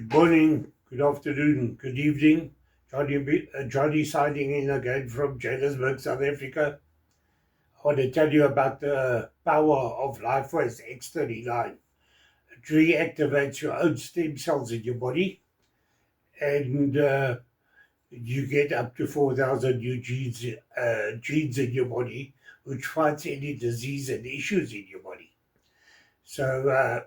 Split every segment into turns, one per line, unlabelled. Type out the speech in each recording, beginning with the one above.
Good morning, good afternoon, good evening. Johnny signing in again from Johannesburg, South Africa. I want to tell you about the power of Lifewave S13-Sleep. It reactivates your own stem cells in your body, and you get up to 4,000 new genes in your body, which fights any disease and issues in your body. So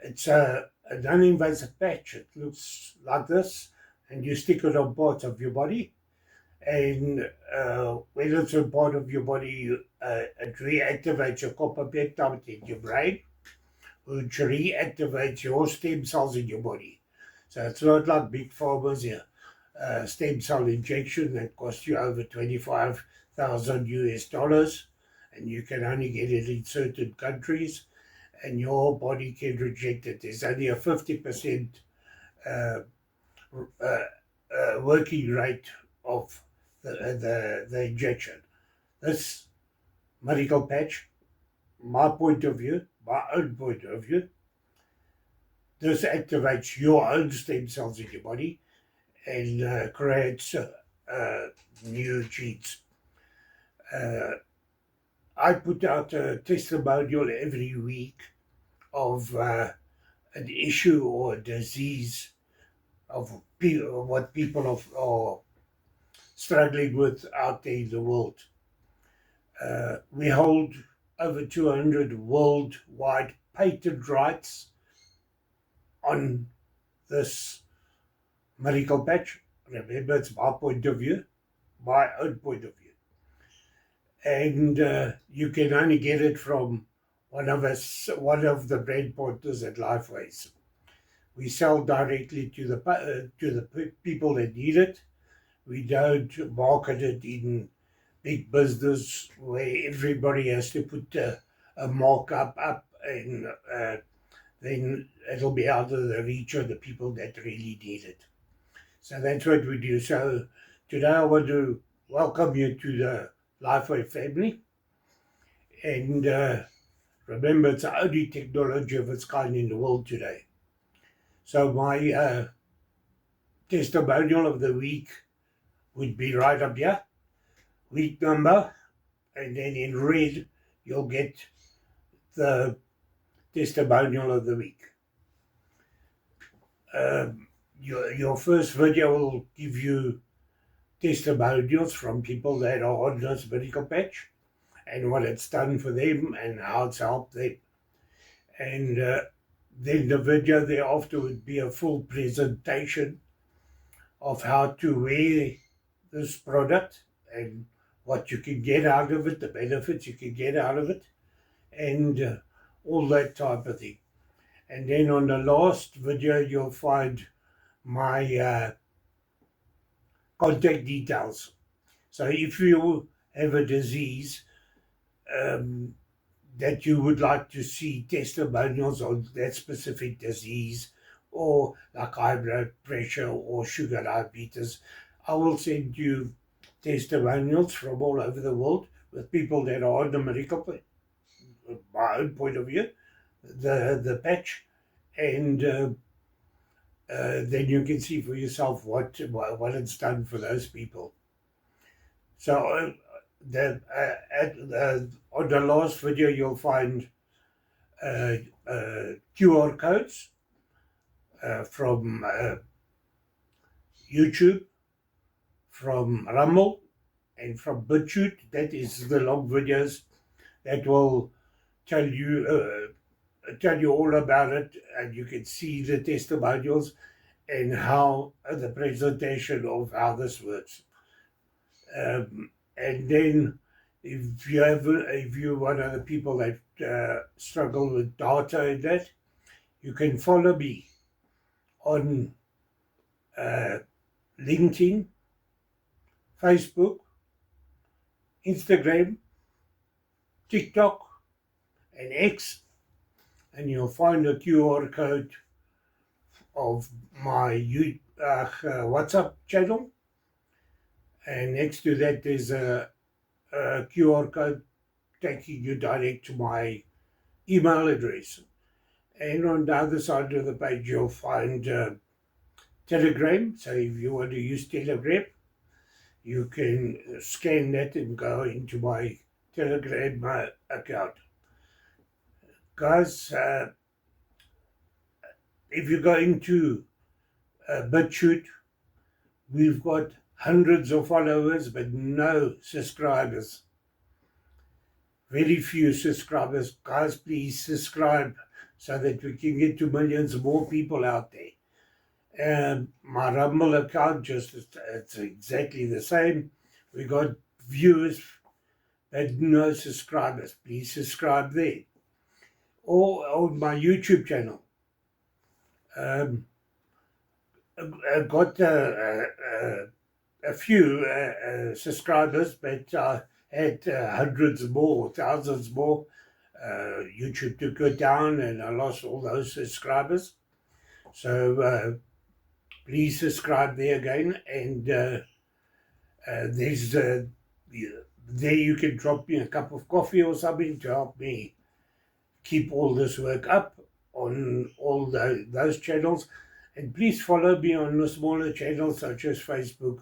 it's an non-invasive patch. It looks like this, and you stick it on parts of your body. And when it's a part of your body, it reactivates your copper peptide in your brain, which reactivates your stem cells in your body. So it's not like big pharma's stem cell injection that costs you over 25,000 US dollars, and you can only get it in certain countries, and your body can reject it. There's only a 50% uh, working rate of the injection. This medical patch, my own point of view, this activates your own stem cells in your body and creates new genes. I put out a testimonial every week of an issue or a disease of what people are struggling with out there in the world. We hold over 200 worldwide patent rights on this medical patch. Remember, it's my point of view, my own point of view. And you can only get it from one of the brand partners at Lifewave. We sell directly to the people that need it. We don't market it in big business where everybody has to put a markup up, and then it'll be out of the reach of the people that really need it. So that's what we do. So today I want to welcome you to the Lifewave family. And remember, it's the only technology of its kind in the world today. So my testimonial of the week would be right up here, week number, and then in red you'll get the testimonial of the week. Your first video will give you testimonials from people that are on this medical patch and what it's done for them and how it's helped them. And then the video thereafter would be a full presentation of how to wear this product and what you can get out of it, the benefits you can get out of it, and all that type of thing. And then on the last video, you'll find my contact details. So if you have a disease that you would like to see testimonials on that specific disease, or like high blood pressure or sugar diabetes, I will send you testimonials from all over the world with people that are on the medical, my own point of view, the patch, and then you can see for yourself what it's done for those people. So on the last video, you'll find QR codes from YouTube, from Rumble, and from BitChute. That is the long videos that will tell you all about it, and you can see the testimonials and how the presentation of how this works. And then if you're one of the people that struggle with data and that, you can follow me on LinkedIn, Facebook, Instagram, TikTok, and X, and you'll find a QR code of my WhatsApp channel, and next to that there's a QR code taking you direct to my email address. And on the other side of the page, you'll find Telegram. So if you want to use Telegram, you can scan that and go into my Telegram account. Guys, if you go into BitChute, we've got hundreds of followers, but no subscribers. Very few subscribers. Guys, please subscribe so that we can get to millions more people out there. And my Rumble account, it's exactly the same. We got viewers, but no subscribers. Please subscribe there. Or on my YouTube channel. I got a few subscribers, but I had hundreds more, thousands more. YouTube took it down and I lost all those subscribers. So please subscribe there again. And there's there you can drop me a cup of coffee or something to help me keep all this work up on all those channels. And please follow me on the smaller channels such as Facebook,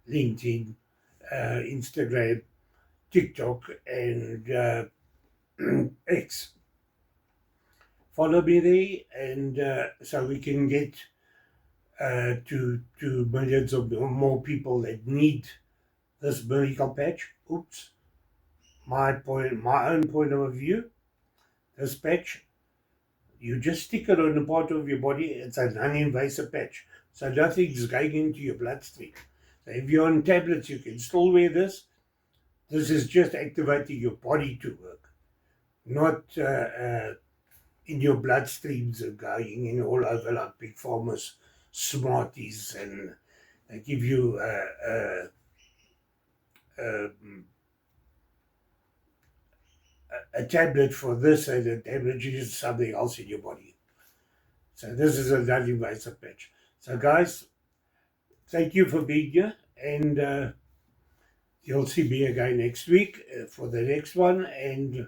LinkedIn, Instagram, TikTok, and X. Follow me there, and so we can get to millions of more people that need this miracle patch. Oops, my own point of view. This patch, you just stick it on a part of your body. It's a non-invasive patch, so nothing's going into your bloodstream. So if you're on tablets, you can still wear this. This is just activating your body to work, not in your bloodstreams and going in all over like big pharma's Smarties, and they give you a tablet for this and a tablet is something else in your body. So this is a non-invasive patch. So guys, thank you for being here, and you'll see me again next week for the next one, and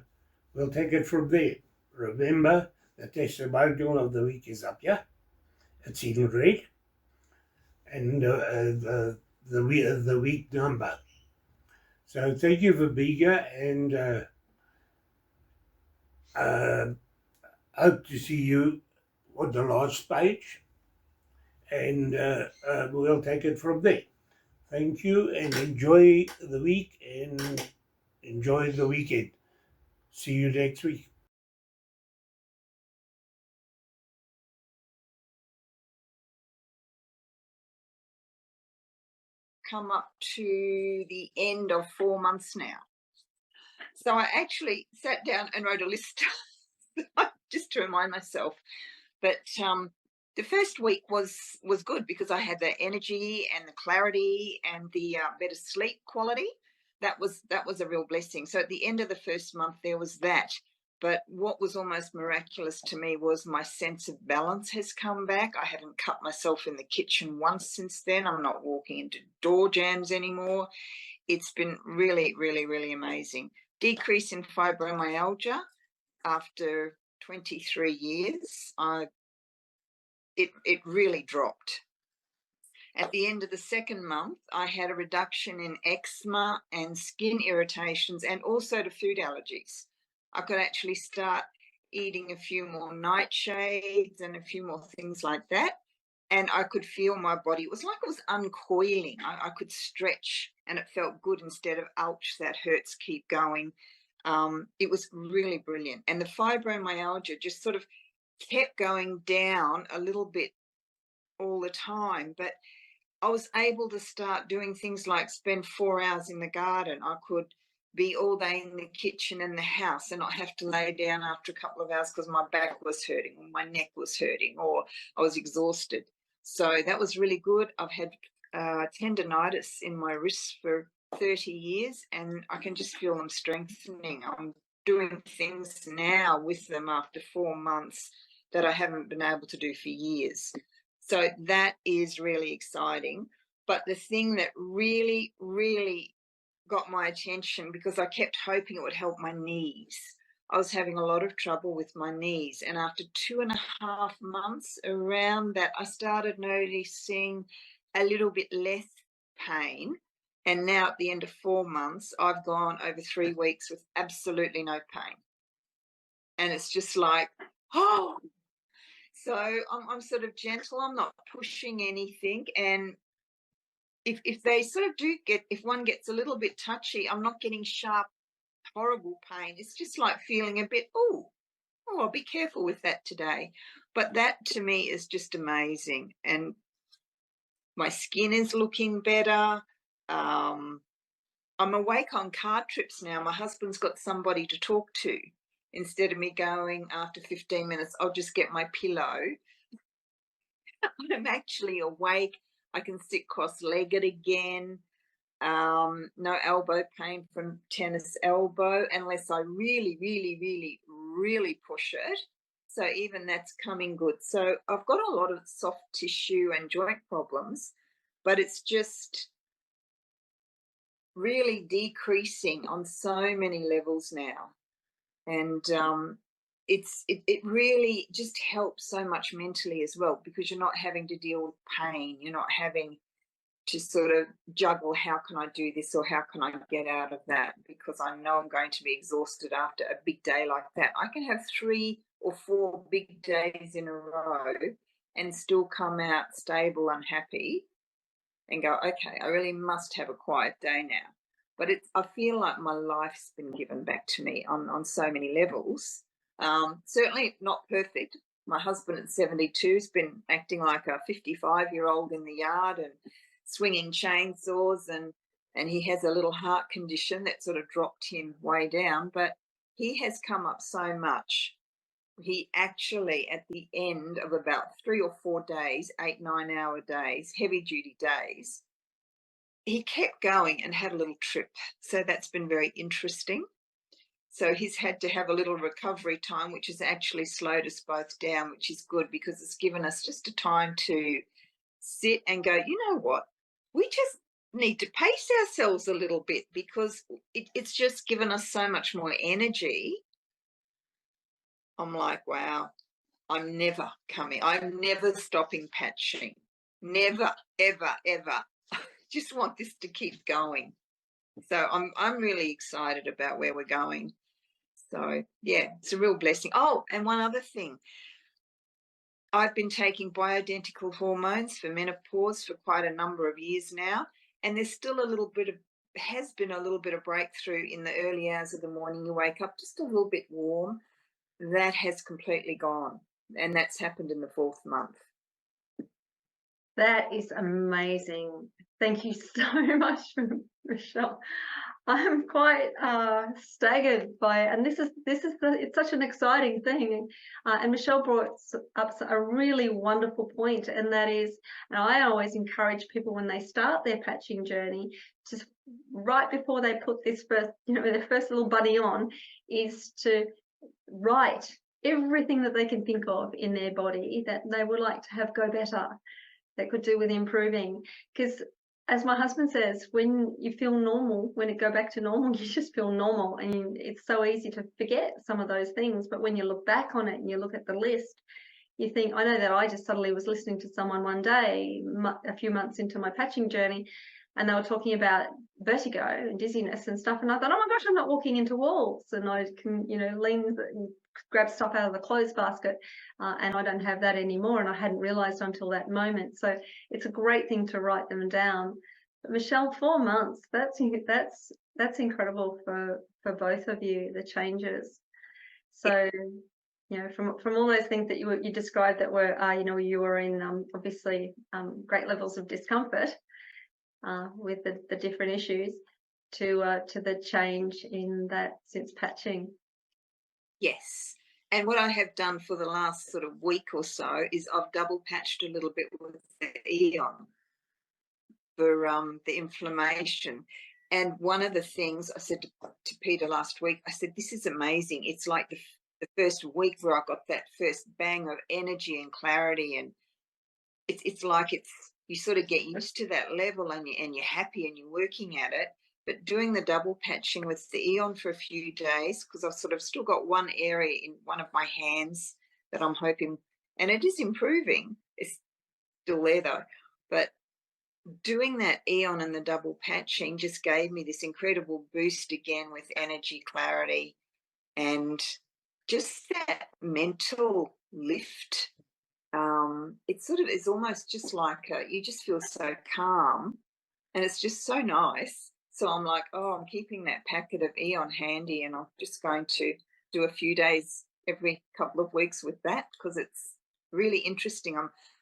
we'll take it from there. Remember, the testimonial of the week is up, yeah? It's in red, and the week number. So thank you for being here, and hope to see you on the last page, and we'll take it from there. Thank you, and enjoy the week and enjoy the weekend. See you next week.
Come up to the end of 4 months now. So I actually sat down and wrote a list just to remind myself. But the first week was good because I had the energy and the clarity and the better sleep quality. That was a real blessing. So at the end of the first month, there was that. But what was almost miraculous to me was my sense of balance has come back. I haven't cut myself in the kitchen once since then. I'm not walking into door jams anymore. It's been really, really, really amazing. Decrease in fibromyalgia after 23 years. It really dropped. At the end of the second month, I had a reduction in eczema and skin irritations and also to food allergies. I could actually start eating a few more nightshades and a few more things like that. And I could feel my body. It was like it was uncoiling. I could stretch and it felt good instead of, ouch, that hurts, keep going. It was really brilliant. And the fibromyalgia just sort of kept going down a little bit all the time. But I was able to start doing things like spend 4 hours in the garden. I could be all day in the kitchen and the house and not have to lay down after a couple of hours because my back was hurting or my neck was hurting or I was exhausted. So that was really good. I've had tendonitis in my wrists for 30 years and I can just feel them strengthening. I'm doing things now with them after 4 months that I haven't been able to do for years. So that is really exciting. But the thing that really, really got my attention, because I kept hoping it would help my knees. I was having a lot of trouble with my knees. And after 2.5 months, around that, I started noticing a little bit less pain. And now at the end of 4 months, I've gone over 3 weeks with absolutely no pain. And it's just like, oh, so I'm sort of gentle. I'm not pushing anything. And if they sort of do get, if one gets a little bit touchy, I'm not getting sharp, horrible pain. It's just like feeling a bit, oh, I'll be careful with that today. But that to me is just amazing. And my skin is looking better. I'm awake on car trips now. My husband's got somebody to talk to. Instead of me going after 15 minutes, I'll just get my pillow. I'm actually awake. I can sit cross-legged again. No elbow pain from tennis elbow unless I really, really, really, really push it. So even that's coming good. So I've got a lot of soft tissue and joint problems, but it's just really decreasing on so many levels now. And it really just helps so much mentally as well, because you're not having to deal with pain. You're not having to sort of juggle, how can I do this or how can I get out of that, because I know I'm going to be exhausted after a big day like that. I can have 3 or 4 big days in a row and still come out stable and happy and go, okay, I really must have a quiet day now. But I feel like my life's been given back to me on so many levels. Certainly not perfect. My husband at 72 has been acting like a 55-year-old in the yard and swinging chainsaws, and he has a little heart condition that sort of dropped him way down, but he has come up so much. He actually, at the end of about 3 or 4 days, 8-9 hour days, heavy duty days, he kept going and had a little trip. So that's been very interesting. So he's had to have a little recovery time, which has actually slowed us both down, which is good because it's given us just a time to sit and go, you know what, we just need to pace ourselves a little bit, because it's just given us so much more energy. I'm like, wow, I'm never stopping patching. Never, ever, ever. I just want this to keep going. So I'm really excited about where we're going. So yeah, it's a real blessing. Oh, and one other thing. I've been taking bioidentical hormones for menopause for quite a number of years now, and there's still has been a little bit of breakthrough in the early hours of the morning. You wake up just a little bit warm. That has completely gone, and that's happened in the 4th month.
That is amazing. Thank you so much, Michelle. I'm quite staggered by it, and it's such an exciting thing. And Michelle brought up a really wonderful point, and that is, and I always encourage people when they start their patching journey, just right before they put this first, their first little bunny on, is to write everything that they can think of in their body that they would like to have go better, that could do with improving. Because as my husband says, when you feel normal, when it go back to normal, you just feel normal, and it's so easy to forget some of those things. But when you look back on it and you look at the list, you think, I know that I just suddenly was listening to someone one day, a few months into my patching journey, and they were talking about vertigo and dizziness and stuff, and I thought, oh my gosh, I'm not walking into walls, and I can, lean and grab stuff out of the clothes basket, and I don't have that anymore, and I hadn't realized until that moment. So it's a great thing to write them down. But Michelle, 4 months, that's incredible for both of you, the changes. So from all those things that you described that were you were in obviously great levels of discomfort with the different issues, to the change in that since patching.
Yes. And what I have done for the last sort of week or so is I've double patched a little bit with the Eon for the inflammation. And one of the things I said to Peter last week, I said, this is amazing. It's like the first week where I got that first bang of energy and clarity, and it's like you sort of get used to that level, and you're happy and you're working at it. but doing the double patching with the Eon for a few days, because I've sort of still got one area in one of my hands that I'm hoping, and it is improving. It's still there though, but doing that Eon and the double patching just gave me this incredible boost again with energy, clarity, and just that mental lift. It sort of is almost just like you just feel so calm, and it's just so nice. So I'm like, oh, I'm keeping that packet of Eon handy, and I'm just going to do a few days every couple of weeks with that, because it's really interesting.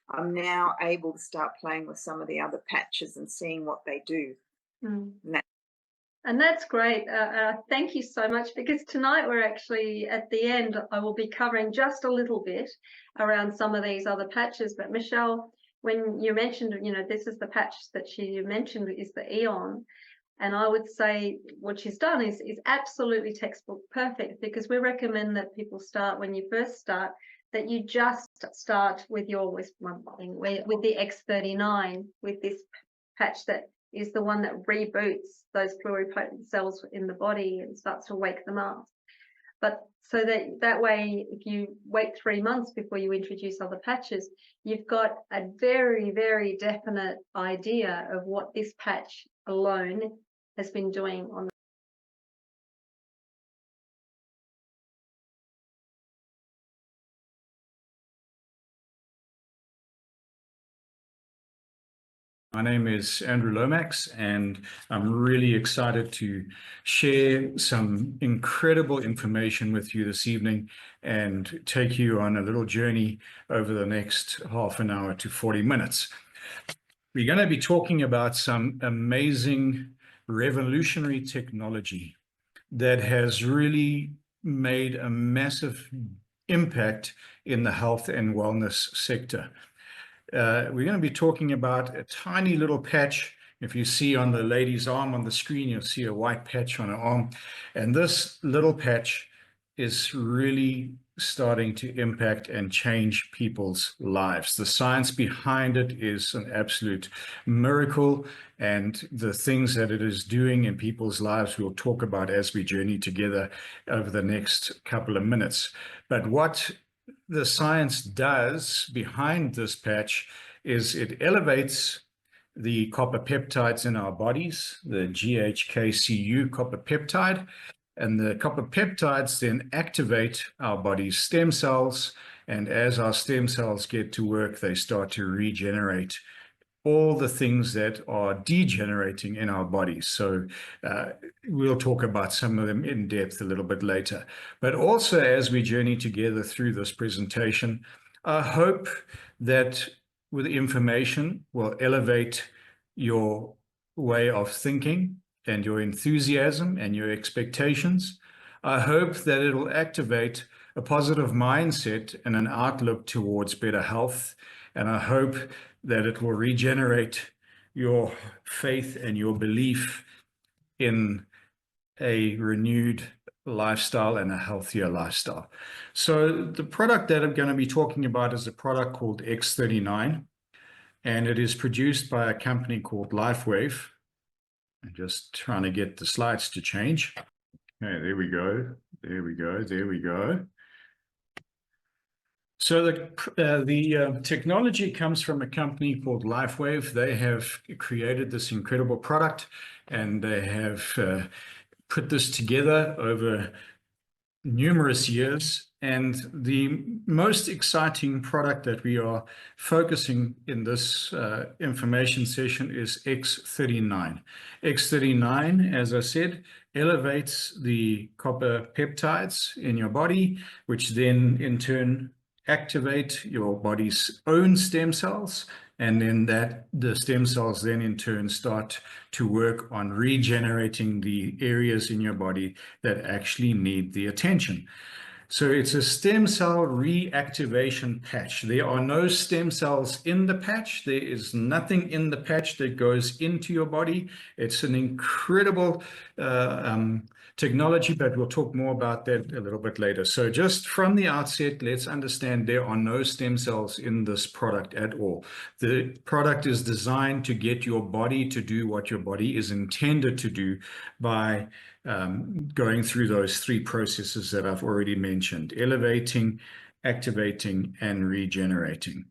I'm now able to start playing with some of the other patches and seeing what they do.
And that's great. Thank you so much, because tonight we're actually at the end. I will be covering just a little bit around some of these other patches. But Michelle, when you mentioned, this is the patch that she mentioned is the Eon. And I would say what she's done is absolutely textbook perfect, because we recommend that people start when you first start, that you just start with the X39, with this patch that is the one that reboots those pluripotent cells in the body and starts to wake them up. But so that way, if you wait 3 months before you introduce other patches, you've got a very, very definite idea of what this patch alone has been doing on the
My name is Andrew Lomax, and I'm really excited to share some incredible information with you this evening and take you on a little journey over the next half an hour to 40 minutes. We're going to be talking about some amazing revolutionary technology that has really made a massive impact in the health and wellness sector. We're going to be talking about a tiny little patch. If you see on the lady's arm on the screen, you'll see a white patch on her arm. And this little patch is really starting to impact and change people's lives. The science behind it is an absolute miracle, and the things that it is doing in people's lives we'll talk about as we journey together over the next couple of minutes. But what the science does behind this patch is it elevates the copper peptides in our bodies, the GHKCU copper peptide, and the copper peptides then activate our body's stem cells, and as our stem cells get to work, they start to regenerate all the things that are degenerating in our bodies. So we'll talk about some of them in depth a little bit later. But also, as we journey together through this presentation, I hope that with information will elevate your way of thinking and your enthusiasm and your expectations. I hope that it will activate a positive mindset and an outlook towards better health. And I hope that it will regenerate your faith and your belief in a renewed lifestyle and a healthier lifestyle. So the product that I'm going to be talking about is a product called X39, and it is produced by a company called Lifewave. I'm just trying to get the slides to change. Okay, there we go. There we go. There we go. So the technology comes from a company called Lifewave. They have created this incredible product, and they have put this together over numerous years. And the most exciting product that we are focusing in this information session is X39. X39, as I said, elevates the copper peptides in your body, which then in turn activate your body's own stem cells, and then the stem cells then in turn start to work on regenerating the areas in your body that actually need the attention. So it's a stem cell reactivation patch. There are no stem cells in the patch. There is nothing in the patch that goes into your body. It's an incredible technology, but we'll talk more about that a little bit later. So just from the outset, let's understand there are no stem cells in this product at all. The product is designed to get your body to do what your body is intended to do by going through those three processes that I've already mentioned: elevating, activating, and regenerating.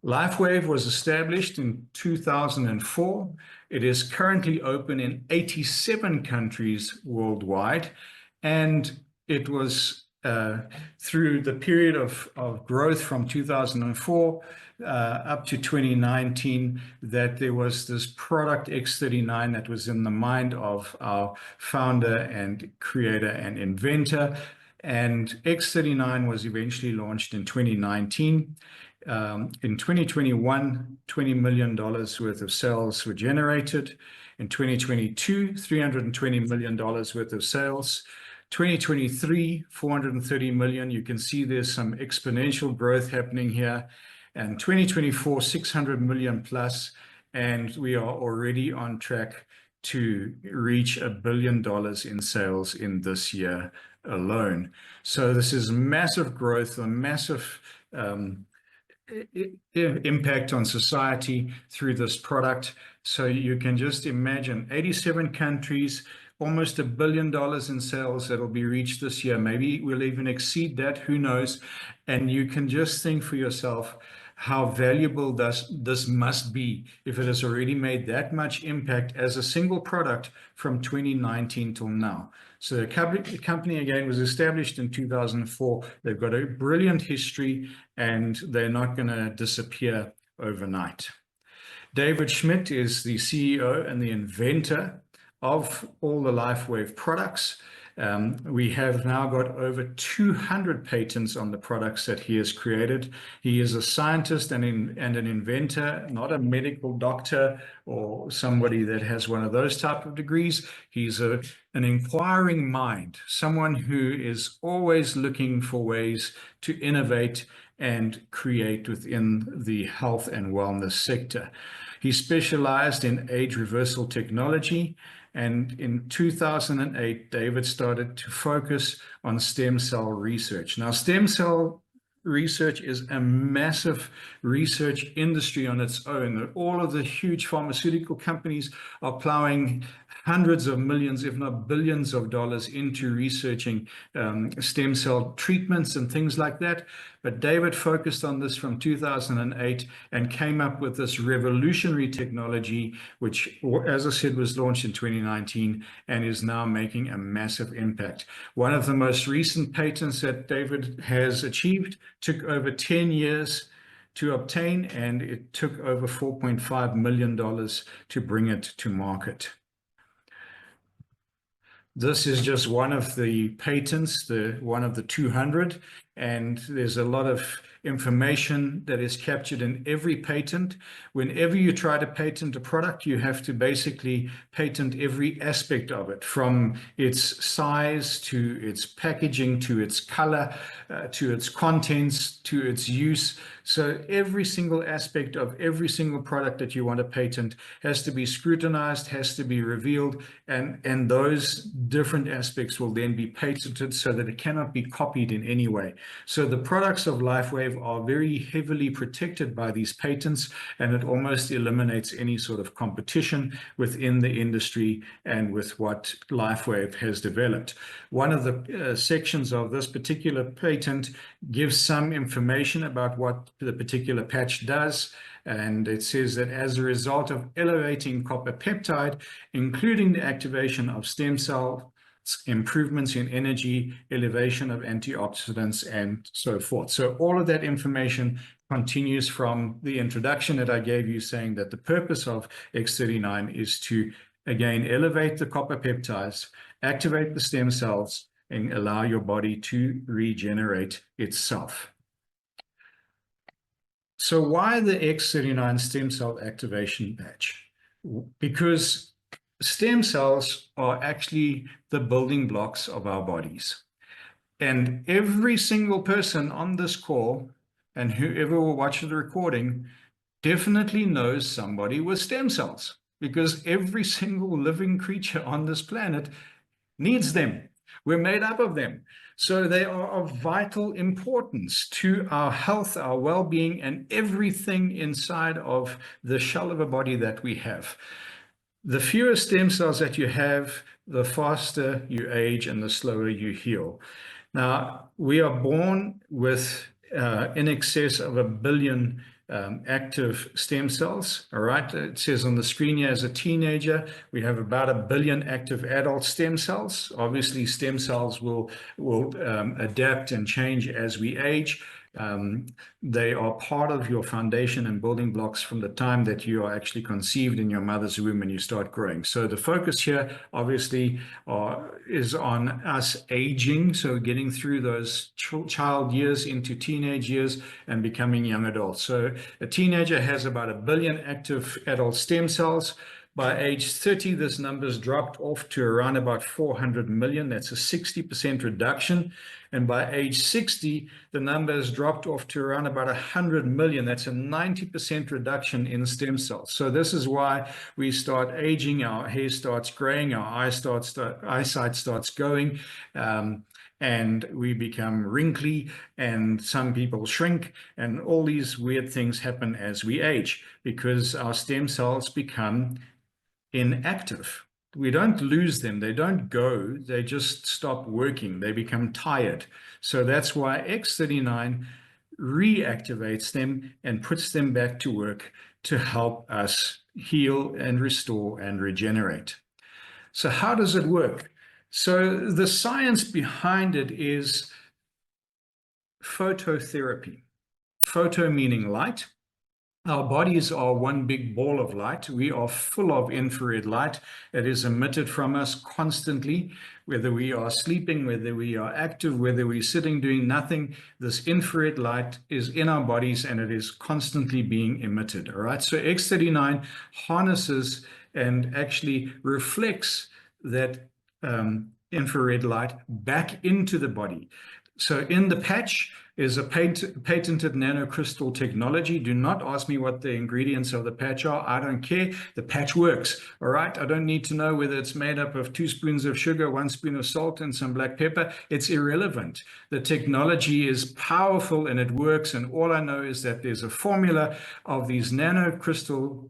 Lifewave was established in 2004. It is currently open in 87 countries worldwide, and it was through the period of growth from 2004 up to 2019 that there was this product X39 that was in the mind of our founder and creator and inventor. And X39 was eventually launched in 2019. In 2021, $20 million worth of sales were generated. In 2022, $320 million worth of sales. 2023, 430 million. You can see there's some exponential growth happening here. And 2024, 600 million plus. And we are already on track to reach $1 billion in sales in this year alone. So this is massive growth, a massive impact on society through this product. So you can just imagine 87 countries, almost $1 billion in sales that will be reached this year. Maybe we'll even exceed that, who knows? And you can just think for yourself how valuable this must be if it has already made that much impact as a single product from 2019 till now. So the company, again, was established in 2004. They've got a brilliant history, and they're not going to disappear overnight. David Schmidt is the CEO and the inventor of all the Lifewave products. We have now got over 200 patents on the products that he has created. He is a scientist and an inventor, not a medical doctor or somebody that has one of those type of degrees. He's an inquiring mind, someone who is always looking for ways to innovate and create within the health and wellness sector. He specialized in age reversal technology. And in 2008, David started to focus on stem cell research. Now, stem cell research is a massive research industry on its own. All of the huge pharmaceutical companies are plowing hundreds of millions, if not billions of dollars into researching stem cell treatments and things like that. But David focused on this from 2008 and came up with this revolutionary technology, which, as I said, was launched in 2019 and is now making a massive impact. One of the most recent patents that David has achieved took over 10 years to obtain, and it took over $4.5 million to bring it to market. This is just one of the patents, one of the 200, and there's a lot of information that is captured in every patent. Whenever you try to patent a product, you have to basically patent every aspect of it, from its size to its packaging to its color, to its contents, to its use. So every single aspect of every single product that you want to patent has to be scrutinized, has to be revealed, and those different aspects will then be patented so that it cannot be copied in any way. So the products of Lifewave are very heavily protected by these patents, and it almost eliminates any sort of competition within the industry and with what Lifewave has developed. One of the sections of this particular patent gives some information about what the particular patch does. And it says that as a result of elevating copper peptide, including the activation of stem cells, improvements in energy, elevation of antioxidants, and so forth. So all of that information continues from the introduction that I gave you, saying that the purpose of X39 is to, again, elevate the copper peptides, activate the stem cells, and allow your body to regenerate itself. So why the X39 stem cell activation patch? Because stem cells are actually the building blocks of our bodies. And every single person on this call and whoever will watch the recording definitely knows somebody with stem cells, because every single living creature on this planet needs them. We're made up of them. So they are of vital importance to our health, our well-being, and everything inside of the shell of a body that we have. The fewer stem cells that you have, the faster you age and the slower you heal. Now, we are born with in excess of 1 billion active stem cells. All right. It says on the screen here, as a teenager, we have about 1 billion active adult stem cells. Obviously, stem cells will adapt and change as we age. They are part of your foundation and building blocks from the time that you are actually conceived in your mother's womb and you start growing. So the focus here obviously is on us aging, so getting through those child years into teenage years and becoming young adults. So a teenager has about 1 billion active adult stem cells. By age 30, this number's dropped off to around about 400 million. That's a 60% reduction. And by age 60, the number has dropped off to around about 100 million. That's a 90% reduction in stem cells. So this is why we start aging, our hair starts graying, our eyesight starts going, and we become wrinkly, and some people shrink, and all these weird things happen as we age because our stem cells become inactive. We don't lose them. They don't go. They just stop working. They become tired. So that's why X39 reactivates them and puts them back to work to help us heal and restore and regenerate. So how does it work? So the science behind it is phototherapy. Photo meaning light. Our bodies are one big ball of light. We are full of infrared light. It is emitted from us constantly, whether we are sleeping, whether we are active, whether we're sitting doing nothing. This infrared light is in our bodies and it is constantly being emitted. All right. So X39 harnesses and actually reflects that infrared light back into the body. So in the patch is a patented nanocrystal technology. Do not ask me what the ingredients of the patch are. I don't care. The patch works. All right. I don't need to know whether it's made up of 2 spoons of sugar, 1 spoon of salt, and some black pepper. It's irrelevant. The technology is powerful and it works. And all I know is that there's a formula of these nanocrystals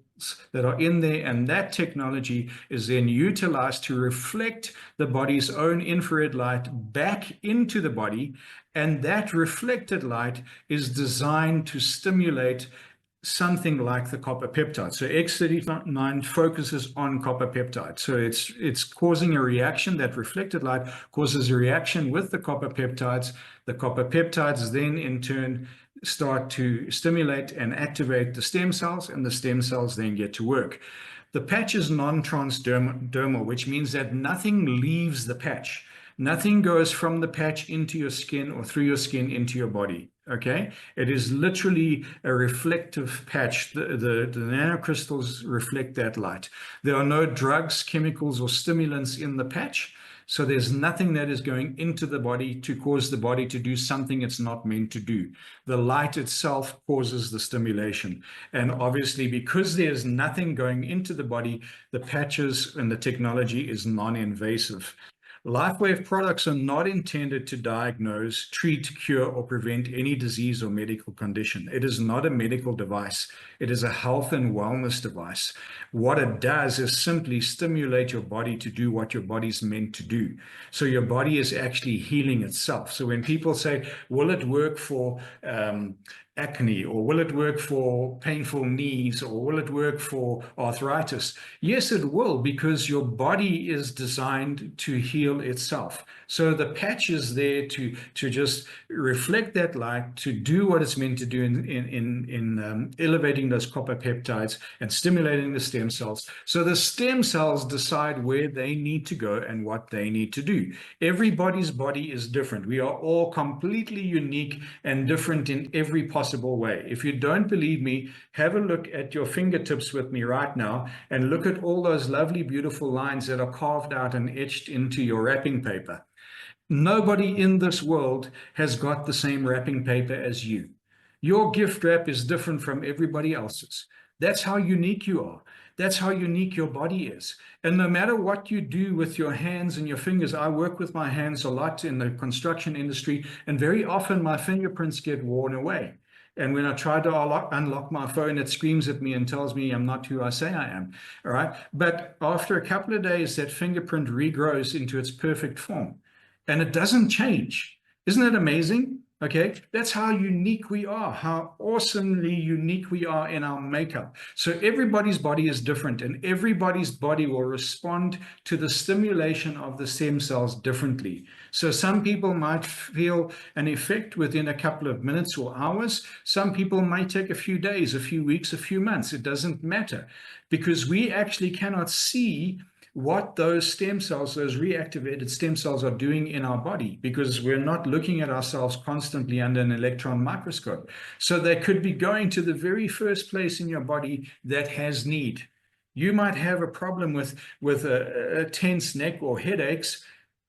that are in there, and that technology is then utilized to reflect the body's own infrared light back into the body, and that reflected light is designed to stimulate something like the copper peptide. So X39 focuses on copper peptide. So it's causing a reaction. That reflected light causes a reaction with the copper peptides. The copper peptides then in turn start to stimulate and activate the stem cells, and the stem cells then get to work. The patch is non-transdermal, which means that nothing leaves the patch. Nothing goes from the patch into your skin or through your skin into your body. Okay, it is literally a reflective patch. The nanocrystals reflect that light. There are no drugs, chemicals, or stimulants in the patch. So there's nothing that is going into the body to cause the body to do something it's not meant to do. The light itself causes the stimulation. And obviously, because there's nothing going into the body, the patches and the technology is non-invasive. Lifewave products are not intended to diagnose, treat, cure, or prevent any disease or medical condition. It is not a medical device. It is a health and wellness device. What it does is simply stimulate your body to do what your body's meant to do. So your body is actually healing itself. So when people say, will it work for acne, or will it work for painful knees, or will it work for arthritis? Yes, it will, because your body is designed to heal itself. So the patch is there to just reflect that light, to do what it's meant to do in elevating those copper peptides and stimulating the stem cells. So the stem cells decide where they need to go and what they need to do. Everybody's body is different. We are all completely unique and different in every possible way. If you don't believe me, have a look at your fingertips with me right now and look at all those lovely, beautiful lines that are carved out and etched into your wrapping paper. Nobody in this world has got the same wrapping paper as you. Your gift wrap is different from everybody else's. That's how unique you are. That's how unique your body is. And no matter what you do with your hands and your fingers, I work with my hands a lot in the construction industry, and very often my fingerprints get worn away. And when I try to unlock my phone, it screams at me and tells me I'm not who I say I am. All right. But after a couple of days, that fingerprint regrows into its perfect form. And it doesn't change. Isn't that amazing? Okay, that's how unique we are, how awesomely unique we are in our makeup. So everybody's body is different, and everybody's body will respond to the stimulation of the stem cells differently. So some people might feel an effect within a couple of minutes or hours. Some people might take a few days, a few weeks, a few months. It doesn't matter, because we actually cannot see what those stem cells, those reactivated stem cells, are doing in our body, because we're not looking at ourselves constantly under an electron microscope. So they could be going to the very first place in your body that has need. You might have a problem with a tense neck or headaches,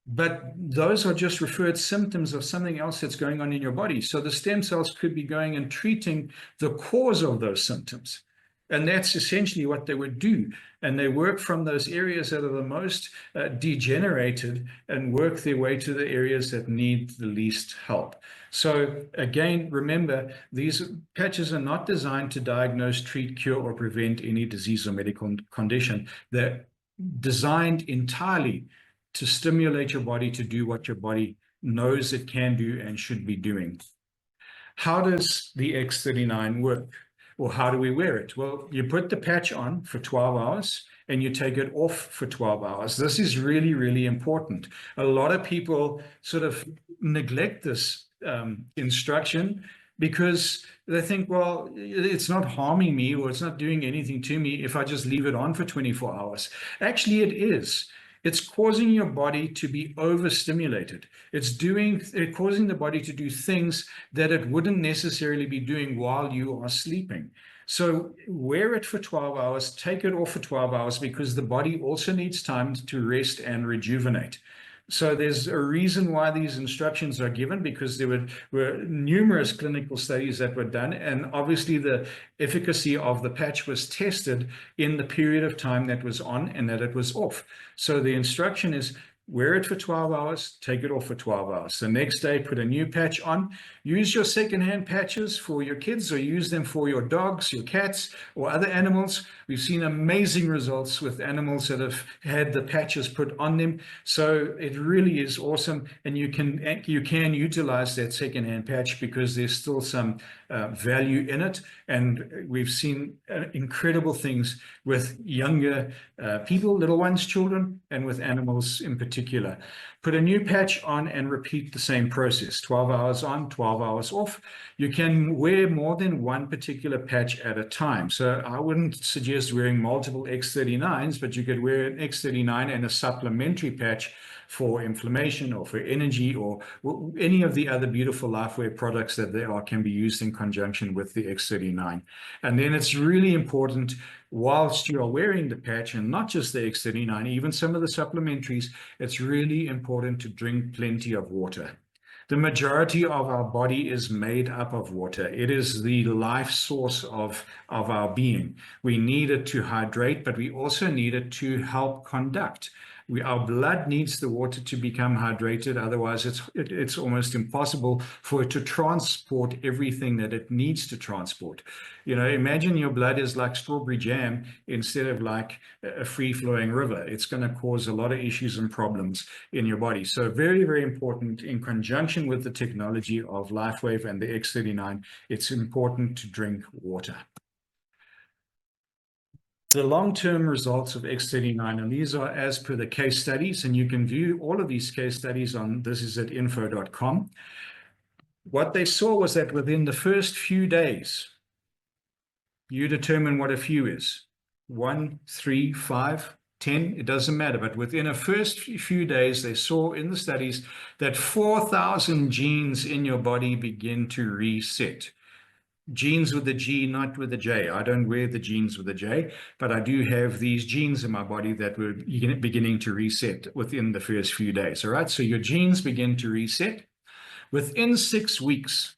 but those are just referred symptoms of something else that's going on in your body. So the stem cells could be going and treating the cause of those symptoms. And that's essentially what they would do. And they work from those areas that are the most degenerated and work their way to the areas that need the least help. So again, remember, these patches are not designed to diagnose, treat, cure, or prevent any disease or medical condition. They're designed entirely to stimulate your body to do what your body knows it can do and should be doing. How does the X39 work? Or how do we wear it? Well, you put the patch on for 12 hours and you take it off for 12 hours. This is really, really important. A lot of people sort of neglect this instruction because they think, well, it's not harming me or it's not doing anything to me if I just leave it on for 24 hours. Actually, it is. It's causing your body to be overstimulated. It's causing the body to do things that it wouldn't necessarily be doing while you are sleeping. So wear it for 12 hours, take it off for 12 hours, because the body also needs time to rest and rejuvenate. So there's a reason why these instructions are given, because there were numerous clinical studies that were done, and obviously the efficacy of the patch was tested in the period of time that was on and that it was off. So the instruction is wear it for 12 hours, take it off for 12 hours. The next day, put a new patch on. Use your secondhand patches for your kids, or use them for your dogs, your cats, or other animals. We've seen amazing results with animals that have had the patches put on them. So it really is awesome. And you can utilize that secondhand patch because there's still some value in it. And we've seen incredible things with younger people, little ones, children, and with animals in particular. Put a new patch on and repeat the same process. 12 hours on, 12 hours off. You can wear more than one particular patch at a time. So I wouldn't suggest wearing multiple X39s, but you could wear an X39 and a supplementary patch for inflammation or for energy or any of the other beautiful Lifewave products that there are can be used in conjunction with the X39. And then it's really important, whilst you are wearing the patch, and not just the X39, even some of the supplementaries, it's really important to drink plenty of water. The majority of our body is made up of water. It is the life source of our being. We need it to hydrate, but we also need it to help conduct. Our blood needs the water to become hydrated. Otherwise, it's almost impossible for it to transport everything that it needs to transport. You know, imagine your blood is like strawberry jam instead of like a free-flowing river. It's going to cause a lot of issues and problems in your body. So very, very important, in conjunction with the technology of Lifewave and the X39, it's important to drink water. The long-term results of X39, and these are as per the case studies, and you can view all of these case studies on thisisatinfo.com. What they saw was that within the first few days, you determine what a few is. 1, 3, 5, 10, it doesn't matter. But within the first few days, they saw in the studies that 4,000 genes in your body begin to reset. genes with the G, not with the J. I don't wear the genes with the J, but I do have these genes in my body that were beginning to reset within the first few days. All right, so your genes begin to reset. Within 6 weeks,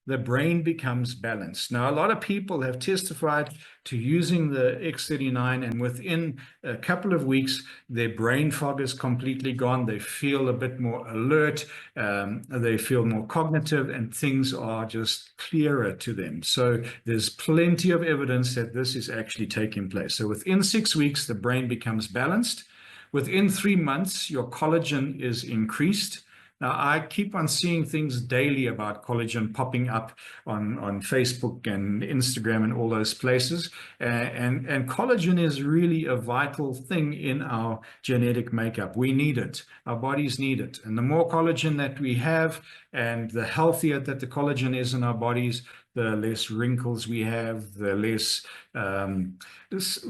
the brain becomes balanced. Now, a lot of people have testified to using the X39, and within a couple of weeks, their brain fog is completely gone. They feel a bit more alert. They feel more cognitive, and things are just clearer to them. So there's plenty of evidence that this is actually taking place. So within 6 weeks, the brain becomes balanced. Within 3 months, your collagen is increased. Now, I keep on seeing things daily about collagen popping up on Facebook and Instagram and all those places. And collagen is really a vital thing in our genetic makeup. We need it. Our bodies need it. And the more collagen that we have, and the healthier that the collagen is in our bodies, the less wrinkles we have, the less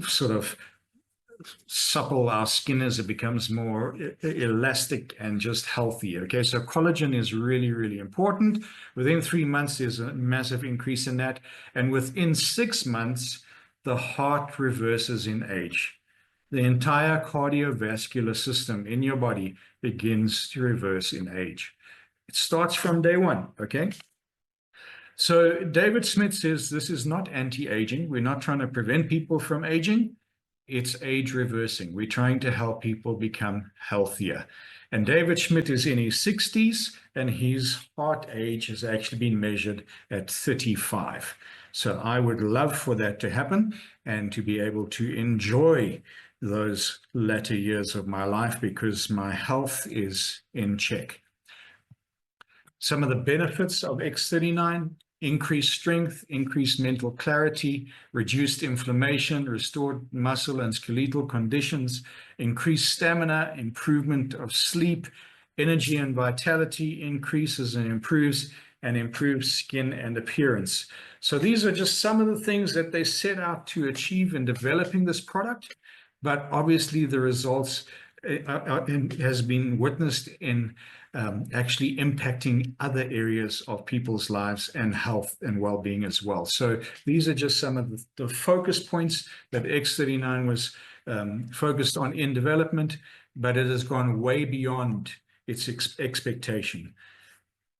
sort of supple our skin is. It becomes more elastic and just healthy. Okay, so collagen is really, really important. Within 3 months, there's a massive increase in that. And within 6 months, the heart reverses in age. The entire cardiovascular system in your body begins to reverse in age. It starts from day one, okay? So David Smith says this is not anti-aging. We're not trying to prevent people from aging. It's age reversing. We're trying to help people become healthier. And David Schmidt is in his 60s, and his heart age has actually been measured at 35. So I would love for that to happen and to be able to enjoy those latter years of my life because my health is in check. Some of the benefits of X39: increased strength, increased mental clarity, reduced inflammation, restored muscle and skeletal conditions, increased stamina, improvement of sleep, energy and vitality increases and improves, and improves skin and appearance. So these are just some of the things that they set out to achieve in developing this product, but obviously the results has been witnessed in actually impacting other areas of people's lives and health and well-being as well. So these are just some of the focus points that X39 was focused on in development, but it has gone way beyond its expectation.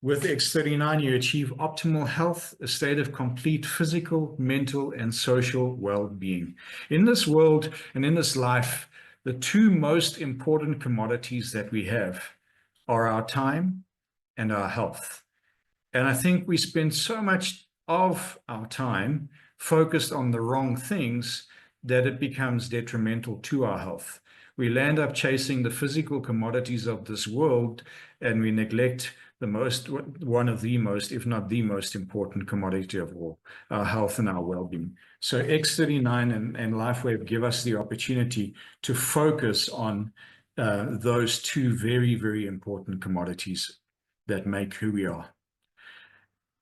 With X39, you achieve optimal health, a state of complete physical, mental, and social well-being. In this world and in this life, the two most important commodities that we have are our time and our health. And I think we spend so much of our time focused on the wrong things that it becomes detrimental to our health. We land up chasing the physical commodities of this world, and we neglect one of the most, if not the most important commodity of all, our health and our well-being. So X39 and Lifewave give us the opportunity to focus on those two very, very important commodities that make who we are.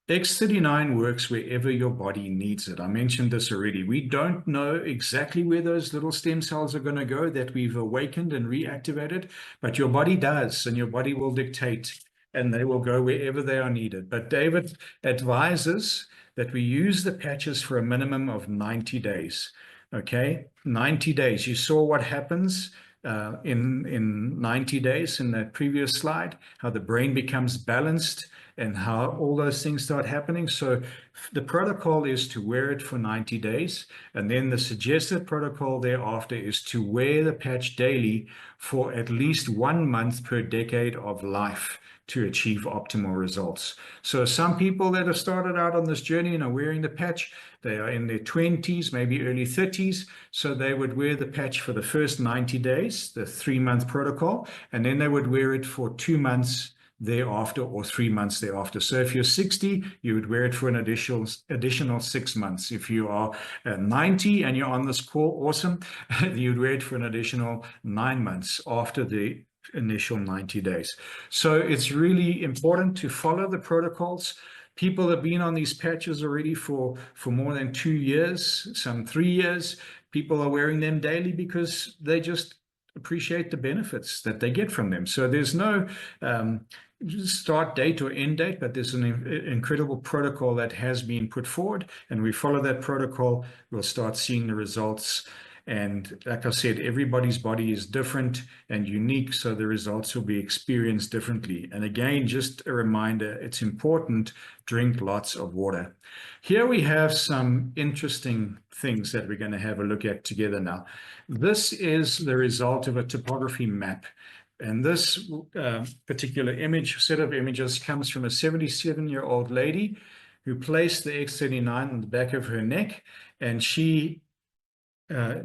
X39 works wherever your body needs it. I mentioned this already. We don't know exactly where those little stem cells are going to go that we've awakened and reactivated, but your body does, and your body will dictate, and they will go wherever they are needed. But David advises that we use the patches for a minimum of 90 days. Okay, 90 days. You saw what happens in 90 days in that previous slide, how the brain becomes balanced and how all those things start happening. So the protocol is to wear it for 90 days. And then the suggested protocol thereafter is to wear the patch daily for at least 1 month per decade of life to achieve optimal results. So some people that have started out on this journey and are wearing the patch, they are in their 20s, maybe early 30s. So they would wear the patch for the first 90 days, the 3-month protocol, and then they would wear it for 2 months thereafter or 3 months thereafter. So if you're 60, you would wear it for an additional 6 months. If you are 90 and you're on this call, awesome, you'd wear it for an additional 9 months after the initial 90 days. So it's really important to follow the protocols. People have been on these patches already for more than 2 years, some 3 years. People are wearing them daily because they just appreciate the benefits that they get from them. So there's no start date or end date, but there's an incredible protocol that has been put forward, and we follow that protocol, we'll start seeing the results. And like I said, everybody's body is different and unique, so the results will be experienced differently. And again, just a reminder, it's important, drink lots of water. Here we have some interesting things that we're going to have a look at together now. This is the result of a topography map. And this particular set of images comes from a 77-year-old lady who placed the X39 on the back of her neck, and she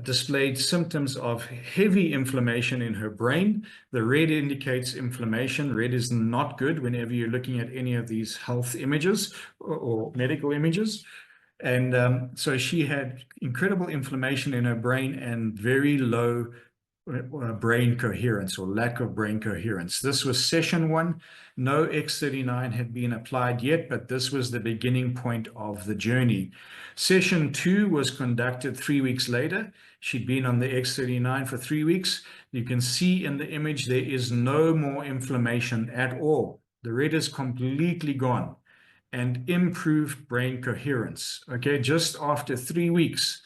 displayed symptoms of heavy inflammation in her brain. The red indicates inflammation. Red is not good whenever you're looking at any of these health images or medical images. And so she had incredible inflammation in her brain and very low brain coherence or lack of brain coherence. This was session 1. No X39 had been applied yet, but this was the beginning point of the journey. Session 2 was conducted 3 weeks later. She'd been on the X39 for 3 weeks. You can see in the image there is no more inflammation at all. The red is completely gone, and improved brain coherence. Okay, just after 3 weeks.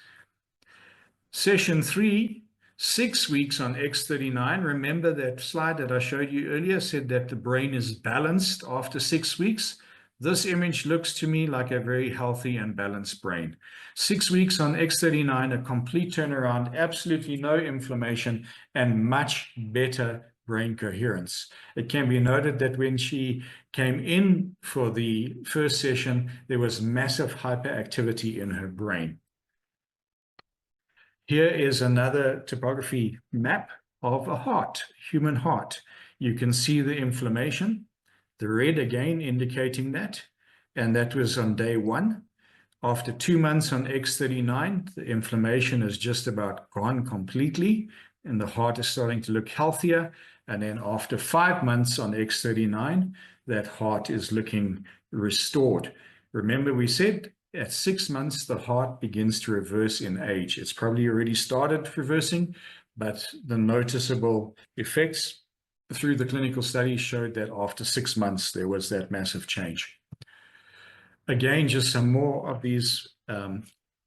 Session 3, 6 weeks on X39. Remember that slide that I showed you earlier said that the brain is balanced after 6 weeks. This image looks to me like a very healthy and balanced brain. 6 weeks on X39, a complete turnaround, absolutely no inflammation, and much better brain coherence. It can be noted that when she came in for the first session, there was massive hyperactivity in her brain. Here is another topography map of a heart, human heart. You can see the inflammation, the red again indicating that, and that was on day 1. After 2 months on X39, the inflammation is just about gone completely, and the heart is starting to look healthier. And then after 5 months on X39, that heart is looking restored. Remember, we said at 6 months, the heart begins to reverse in age. It's probably already started reversing, but the noticeable effects through the clinical studies showed that after 6 months, there was that massive change. Again, just some more of these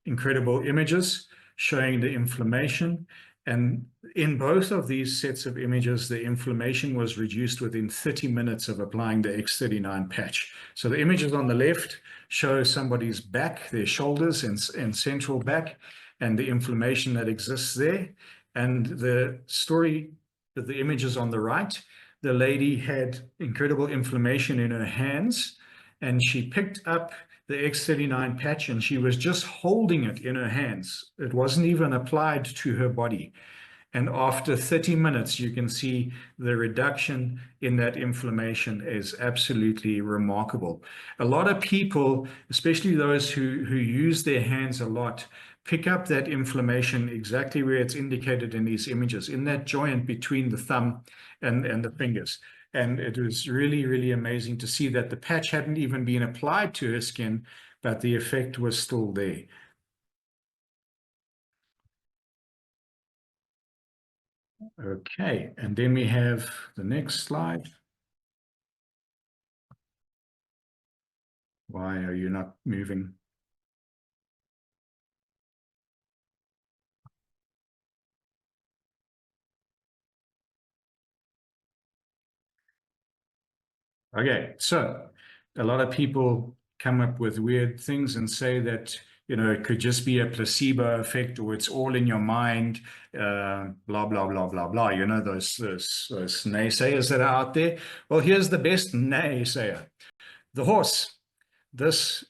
incredible images showing the inflammation. And in both of these sets of images, the inflammation was reduced within 30 minutes of applying the X39 patch. So the images on the left show somebody's back, their shoulders and central back, and the inflammation that exists there. And the story, the images on the right, the lady had incredible inflammation in her hands, and she picked up the X39 patch and she was just holding it in her hands. It wasn't even applied to her body. And after 30 minutes, you can see the reduction in that inflammation is absolutely remarkable. A lot of people, especially those who use their hands a lot, pick up that inflammation exactly where it's indicated in these images, in that joint between the thumb and the fingers. And it was really, really amazing to see that the patch hadn't even been applied to her skin, but the effect was still there. Okay, and then we have the next slide. Why are you not moving? Okay, so a lot of people come up with weird things and say that, you know, it could just be a placebo effect or it's all in your mind, blah, blah, blah, blah, blah. You know, those naysayers that are out there. Well, here's the best naysayer. The horse. This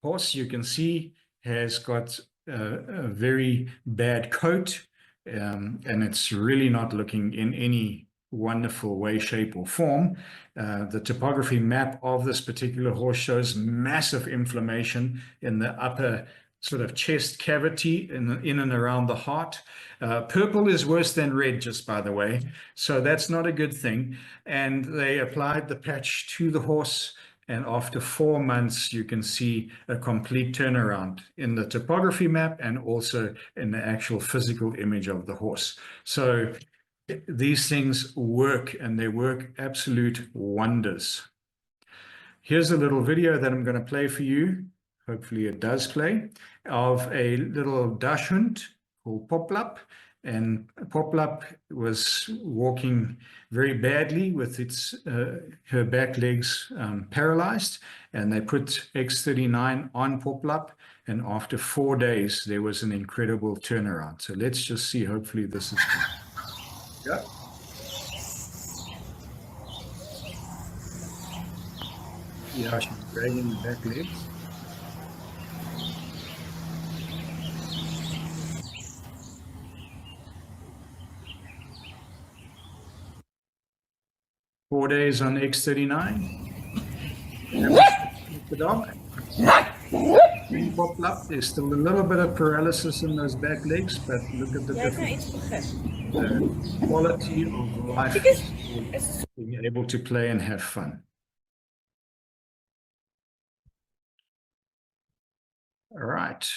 horse, you can see, has got a very bad coat, and it's really not looking in any wonderful way, shape, or form. The topography map of this particular horse shows massive inflammation in the upper sort of chest cavity in and around the heart. Purple is worse than red, just by the way, so that's not a good thing. And they applied the patch to the horse, and after 4 months, you can see a complete turnaround in the topography map and also in the actual physical image of the horse. So these things work, and they work absolute wonders. Here's a little video that I'm going to play for you. Hopefully it does play, of a little Dutch hund called Poplap. And Poplap was walking very badly with her back legs paralyzed, and they put X39 on Poplap, and after 4 days there was an incredible turnaround. So let's just see. Hopefully this is yeah. Yeah, she's dragging the back legs. Four days on X39. The dog. Poplap. There's still a little bit of paralysis in those back legs, but look at the difference. The quality of life, being able to play and have fun. All right.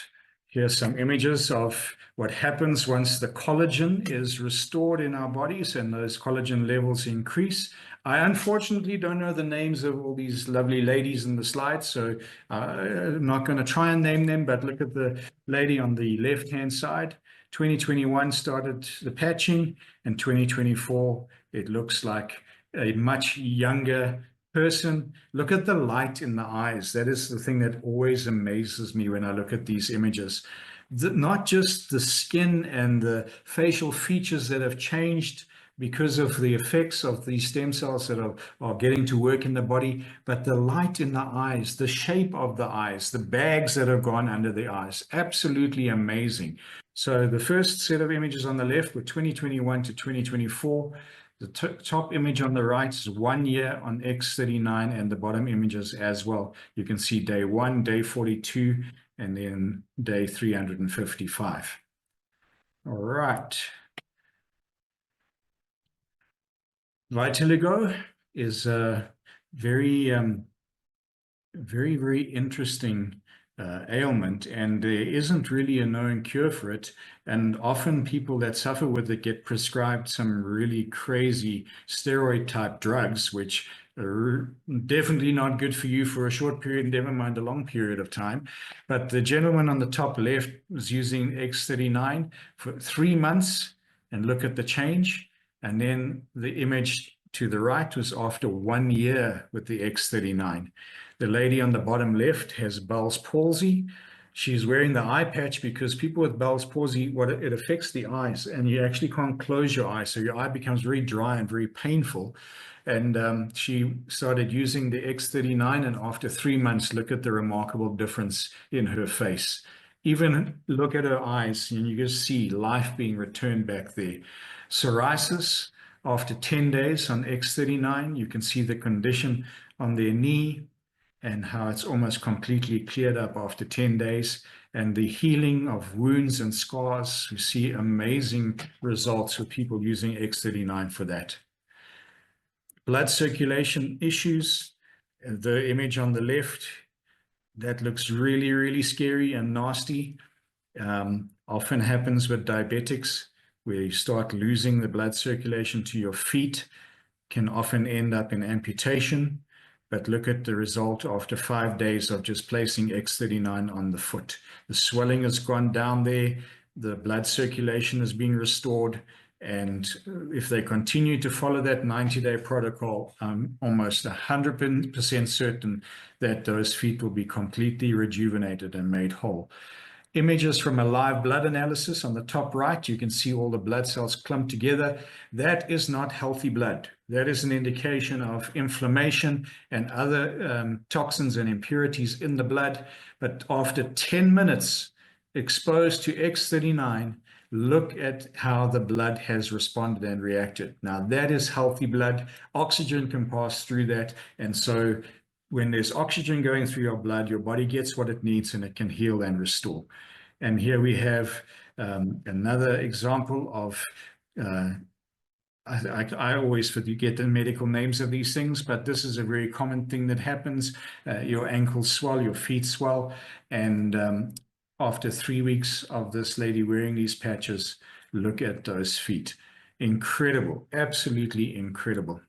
Here's some images of what happens once the collagen is restored in our bodies and those collagen levels increase. I unfortunately don't know the names of all these lovely ladies in the slides, so I'm not going to try and name them, but look at the lady on the left-hand side. 2021 started the patching, and 2024, it looks like a much younger person. Look at the light in the eyes. That is the thing that always amazes me when I look at these images. Not just the skin and the facial features that have changed because of the effects of these stem cells that are getting to work in the body, but the light in the eyes, the shape of the eyes, the bags that have gone under the eyes. Absolutely amazing. So the first set of images on the left were 2021 to 2024. The top image on the right is 1 year on X39, and the bottom images as well. You can see day 1, day 42, and then day 355. All right. Vitiligo is a very, very interesting ailment, and there isn't really a known cure for it. And often people that suffer with it get prescribed some really crazy steroid type drugs, which are definitely not good for you for a short period, never mind a long period of time. But the gentleman on the top left was using X39 for 3 months, and look at the change. And then the image to the right was after 1 year with the X39. The lady on the bottom left has Bell's palsy. She's wearing the eye patch because people with Bell's palsy, it affects the eyes, and you actually can't close your eye. So your eye becomes very dry and very painful. And she started using the X39, and after 3 months, look at the remarkable difference in her face. Even look at her eyes, and you can see life being returned back there. Psoriasis, after 10 days on X39, you can see the condition on their knee and how it's almost completely cleared up after 10 days. And the healing of wounds and scars, we see amazing results with people using X39 for that. Blood circulation issues, the image on the left, that looks really, really scary and nasty. Often happens with diabetics, where you start losing the blood circulation to your feet, can often end up in amputation. But look at the result after 5 days of just placing X39 on the foot. The swelling has gone down there, the blood circulation is being restored, and if they continue to follow that 90-day protocol, I'm almost 100% certain that those feet will be completely rejuvenated and made whole. Images from a live blood analysis on the top right, you can see all the blood cells clumped together. That is not healthy blood. That is an indication of inflammation and other toxins and impurities in the blood. But after 10 minutes exposed to X39, look at how the blood has responded and reacted. Now that is healthy blood. Oxygen can pass through that. And so when there's oxygen going through your blood, your body gets what it needs and it can heal and restore. And here we have another example of, I always forget the medical names of these things, but this is a very common thing that happens. Your ankles swell, your feet swell, and after 3 weeks of this lady wearing these patches, look at those feet. Incredible, absolutely incredible.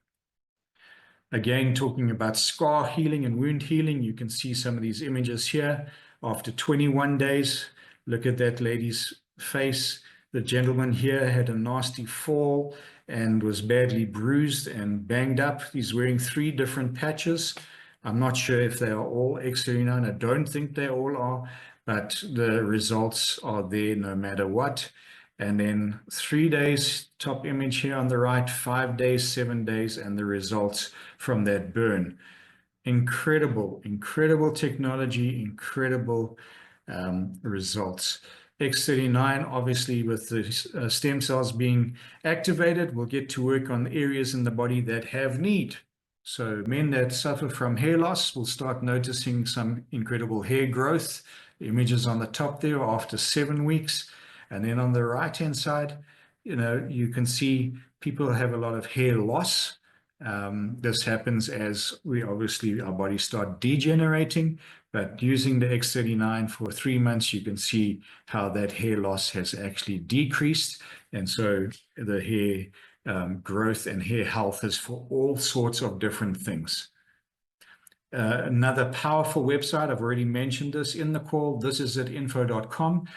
Again, talking about scar healing and wound healing, you can see some of these images here. After 21 days, look at that lady's face. The gentleman here had a nasty fall and was badly bruised and banged up. He's wearing 3 different patches. I'm not sure if they are all X39. I don't think they all are, but the results are there no matter what. And then 3 days, top image here on the right, 5 days, 7 days, and the results from that burn. Incredible, incredible technology, incredible results. X39, obviously, with the stem cells being activated, will get to work on areas in the body that have need. So men that suffer from hair loss will start noticing some incredible hair growth. The images on the top there are after 7 weeks. And then on the right-hand side, you can see people have a lot of hair loss. This happens as our bodies start degenerating, but using the X39 for 3 months, you can see how that hair loss has actually decreased. And so the hair growth and hair health is for all sorts of different things. Another powerful website, I've already mentioned this in the call. This is at info.com.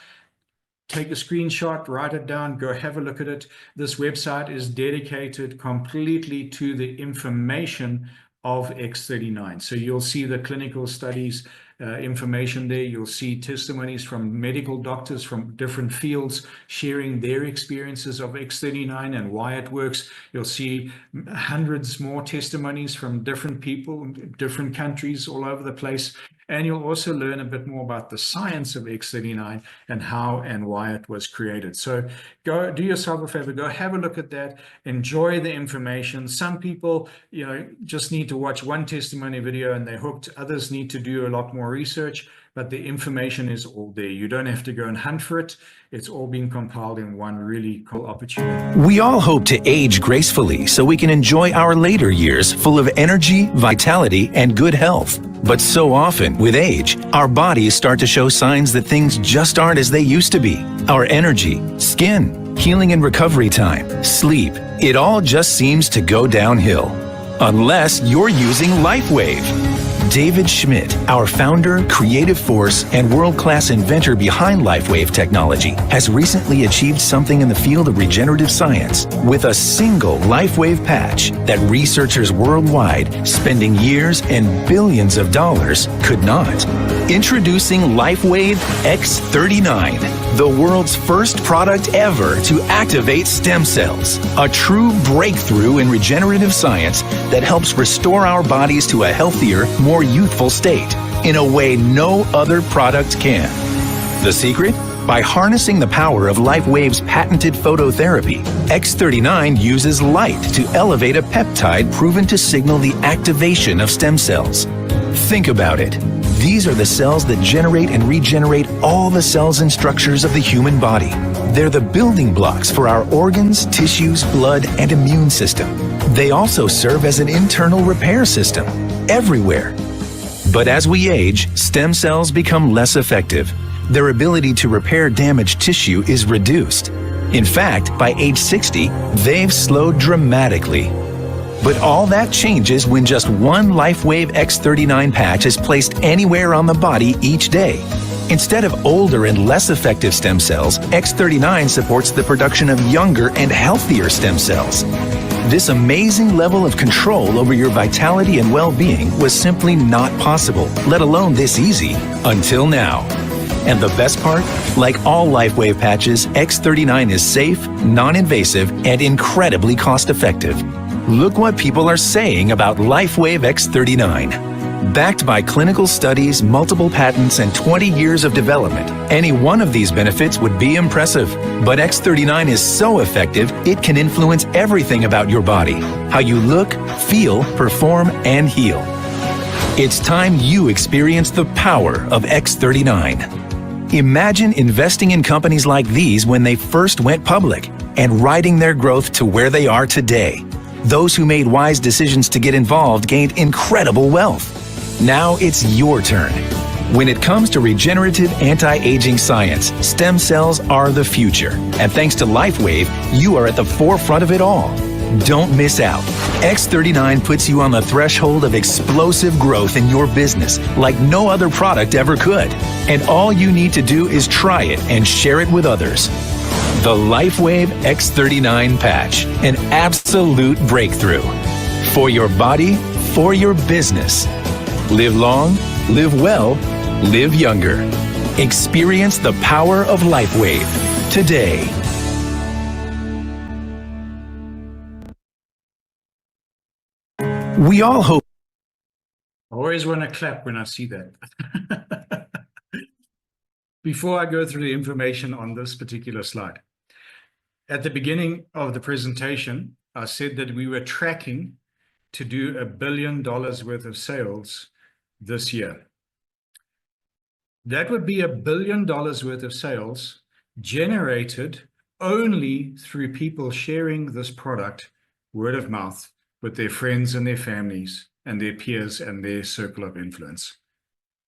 Take a screenshot, write it down, go have a look at it. This website is dedicated completely to the information of X39. So you'll see the clinical studies information there. You'll see testimonies from medical doctors from different fields sharing their experiences of X39 and why it works. You'll see hundreds more testimonies from different people, different countries all over the place. And you'll also learn a bit more about the science of X39 and how and why it was created. So go do yourself a favor, go have a look at that, enjoy the information. Some people, just need to watch one testimony video and they're hooked. Others need to do a lot more research, but the information is all there. You don't have to go and hunt for it. It's all being compiled in one really cool opportunity.
We all hope to age gracefully so we can enjoy our later years full of energy, vitality, and good health. But so often, with age, our bodies start to show signs that things just aren't as they used to be. Our energy, skin, healing and recovery time, sleep, it all just seems to go downhill. Unless you're using Lifewave. David Schmidt, our founder, creative force, and world-class inventor behind Lifewave technology, has recently achieved something in the field of regenerative science with a single Lifewave patch that researchers worldwide, spending years and billions of dollars, could not. Introducing Lifewave X39, the world's first product ever to activate stem cells, a true breakthrough in regenerative science that helps restore our bodies to a healthier, more youthful state in a way no other product can. The secret? By harnessing the power of Lifewave's patented phototherapy, X39 uses light to elevate a peptide proven to signal the activation of stem cells. Think about it. These are the cells that generate and regenerate all the cells and structures of the human body. They're the building blocks for our organs, tissues, blood, and immune system. They also serve as an internal repair system everywhere. But as we age, stem cells become less effective. Their ability to repair damaged tissue is reduced. In fact, by age 60, they've slowed dramatically. But all that changes when just one Lifewave X39 patch is placed anywhere on the body each day. Instead of older and less effective stem cells, X39 supports the production of younger and healthier stem cells. This amazing level of control over your vitality and well-being was simply not possible, let alone this easy, until now. And the best part? Like all Lifewave patches, X39 is safe, non-invasive, and incredibly cost-effective. Look what people are saying about Lifewave X39. Backed by clinical studies, multiple patents, and 20 years of development, any one of these benefits would be impressive. But X39 is so effective, it can influence everything about your body, how you look, feel, perform, and heal. It's time you experience the power of X39. Imagine investing in companies like these when they first went public and riding their growth to where they are today. Those who made wise decisions to get involved gained incredible wealth. Now it's your turn. When it comes to regenerative anti-aging science, stem cells are the future. And thanks to Lifewave, you are at the forefront of it all. Don't miss out. X39 puts you on the threshold of explosive growth in your business like no other product ever could. And all you need to do is try it and share it with others. The Lifewave X39 patch, an absolute breakthrough. For your body, for your business. Live long, live well, live younger. Experience the power of Lifewave today. We all hope.
I always want to clap when I see that. Before I go through the information on this particular slide, at the beginning of the presentation, I said that we were tracking to do $1 billion worth of sales this year. That would be $1 billion worth of sales generated only through people sharing this product word of mouth with their friends and their families and their peers and their circle of influence.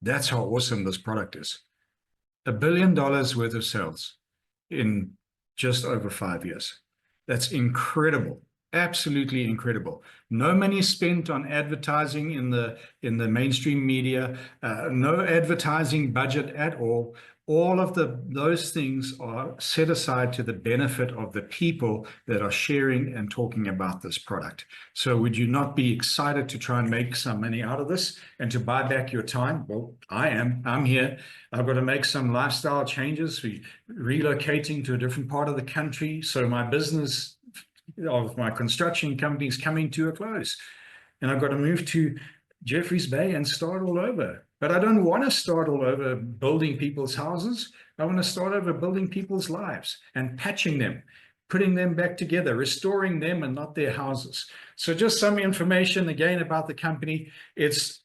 That's how awesome this product is. $1 billion worth of sales in just over 5 years. That's incredible. Absolutely incredible. No money spent on advertising in the mainstream media, no advertising budget at all. All of those things are set aside to the benefit of the people that are sharing and talking about this product. So would you not be excited to try and make some money out of this and to buy back your time? Well, I am. I'm here. I've got to make some lifestyle changes. We're relocating to a different part of the country. So my business of my construction company is coming to a close. And I've got to move to Jeffreys Bay and start all over. But I don't want to start all over building people's houses. I want to start over building people's lives and patching them, putting them back together, restoring them and not their houses. So just some information again about the company. It's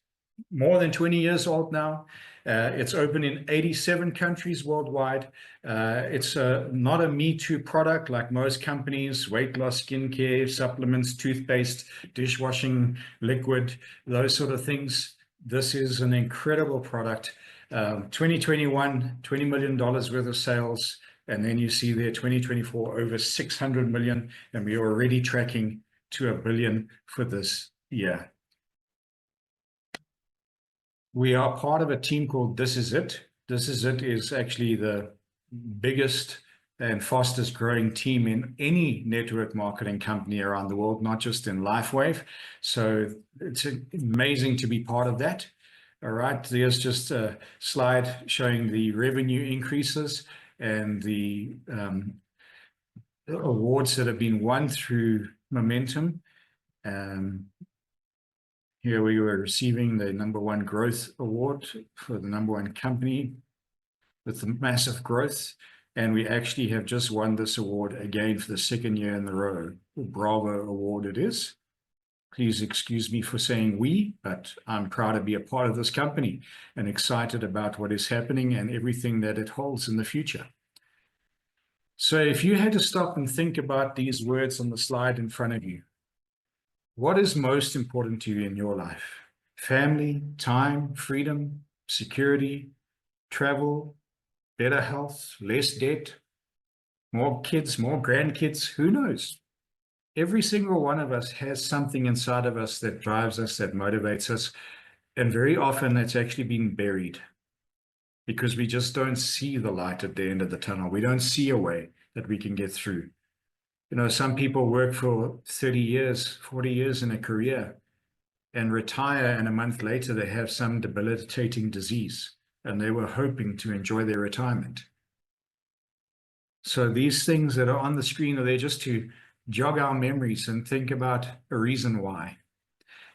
more than 20 years old now. It's open in 87 countries worldwide. It's not a Me Too product like most companies, weight loss, skincare, supplements, toothpaste, dishwashing liquid, those sort of things. This is an incredible product. 2021, $20 million worth of sales. And then you see there 2024, over 600 million. And we are already tracking to $1 billion for this year. We are part of a team called This Is It. This Is It is actually the biggest and fastest growing team in any network marketing company around the world, not just in Lifewave. So it's amazing to be part of that. All right, there's just a slide showing the revenue increases and the awards that have been won through Momentum. Here we were receiving the #1 growth award for the #1 company with the massive growth. And we actually have just won this award again for the 2nd year in a row. Bravo award it is. Please excuse me for saying we, but I'm proud to be a part of this company and excited about what is happening and everything that it holds in the future. So if you had to stop and think about these words on the slide in front of you, what is most important to you in your life? Family, time, freedom, security, travel, better health, less debt, more kids, more grandkids, who knows? Every single one of us has something inside of us that drives us, that motivates us. And very often that's actually been buried because we just don't see the light at the end of the tunnel. We don't see a way that we can get through. You know, some people work for 30 years, 40 years in a career and retire, and a month later they have some debilitating disease and they were hoping to enjoy their retirement. So these things that are on the screen are there just to jog our memories and think about a reason why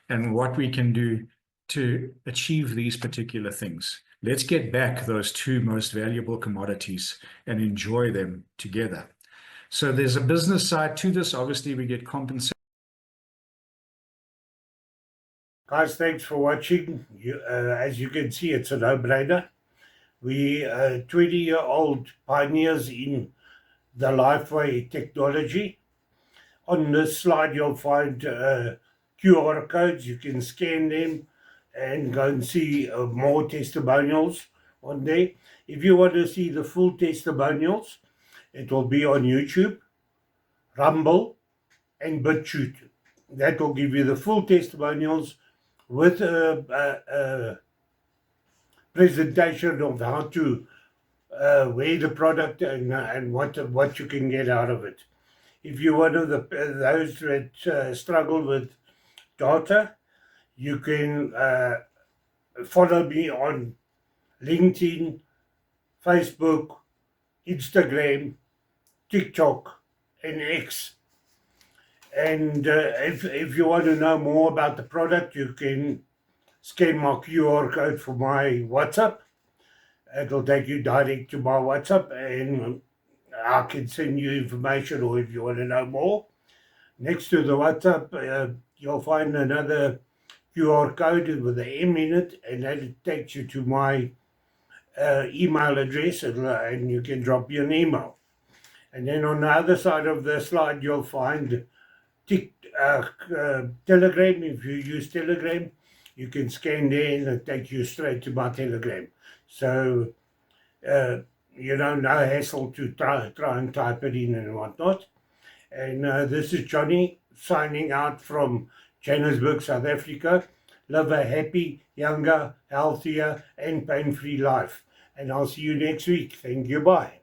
and what we can do to achieve these particular things. Let's get back those 2 most valuable commodities and enjoy them together. So there's a business side to this. Obviously, we get compensated.
Guys, thanks for watching. As you can see, it's a no-brainer. We are 20-year-old pioneers in the Lifewave technology. On this slide, you'll find QR codes. You can scan them and go and see more testimonials on there. If you want to see the full testimonials, it will be on YouTube, Rumble, and BitChute. That will give you the full testimonials with a presentation of how to wear the product and what you can get out of it. If you're one of those that struggle with data, you can follow me on LinkedIn, Facebook, Instagram, TikTok, and X. And if you want to know more about the product, you can scan my QR code for my WhatsApp. It'll take you direct to my WhatsApp, and I can send you information, or if you want to know more. Next to the WhatsApp, you'll find another QR code with an M in it, and that takes you to my email address, and you can drop me an email. And then on the other side of the slide, you'll find Telegram. If you use Telegram, you can scan there and it'll take you straight to my Telegram. So, no hassle to try and type it in and whatnot. And this is Johnny signing out from Johannesburg, South Africa. Live a happy, younger, healthier, and pain-free life. And I'll see you next week. Thank you. Bye.